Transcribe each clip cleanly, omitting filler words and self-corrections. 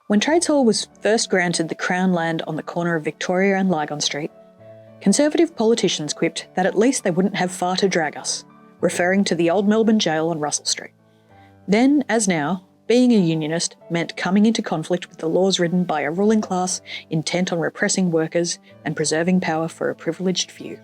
When Trades Hall was first granted the Crown land on the corner of Victoria and Lygon Street, Conservative politicians quipped that at least they wouldn't have far to drag us, referring to the old Melbourne jail on Russell Street. Then, as now, being a unionist meant coming into conflict with the laws written by a ruling class intent on repressing workers and preserving power for a privileged few.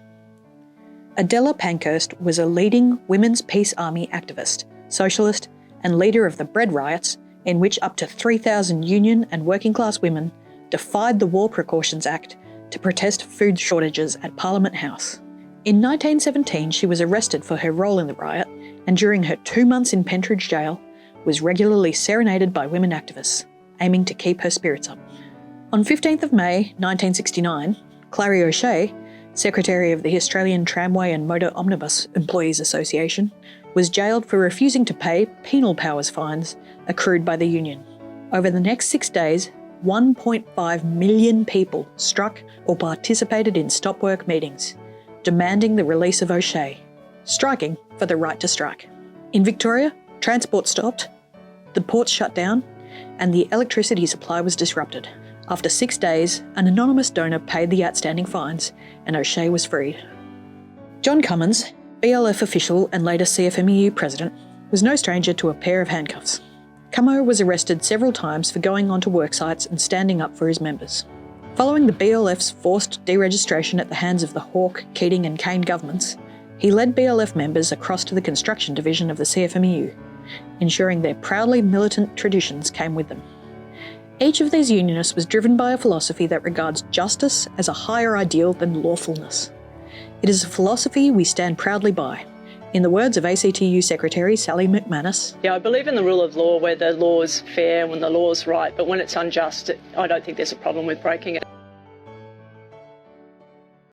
Adela Pancoast was a leading Women's Peace Army activist, socialist, and leader of the Bread Riots, in which up to 3,000 union and working class women defied the War Precautions Act to protest food shortages at Parliament House. In 1917, she was arrested for her role in the riot, and during her 2 months in Pentridge Jail, was regularly serenaded by women activists, aiming to keep her spirits up. On 15th of May 1969, Clary OShea, Secretary of the Australian Tramway and Motor Omnibus Employees Association, was jailed for refusing to pay penal powers fines accrued by the union. Over the next 6 days, 1.5 million people struck or participated in stop work meetings, demanding the release of OShea, striking for the right to strike. In Victoria, transport stopped, the ports shut down, and the electricity supply was disrupted. After 6 days, an anonymous donor paid the outstanding fines, and OShea was freed. John Cummins, BLF official and later CFMEU president, was no stranger to a pair of handcuffs. Cummo was arrested several times for going onto work sites and standing up for his members. Following the BLF's forced deregistration at the hands of the Hawke, Keating and Kane governments, he led BLF members across to the construction division of the CFMEU, ensuring their proudly militant traditions came with them. Each of these unionists was driven by a philosophy that regards justice as a higher ideal than lawfulness. It is a philosophy we stand proudly by. In the words of ACTU Secretary Sally McManus, I believe in the rule of law where the law is fair, when the law is right, but when it's unjust, I don't think there's a problem with breaking it.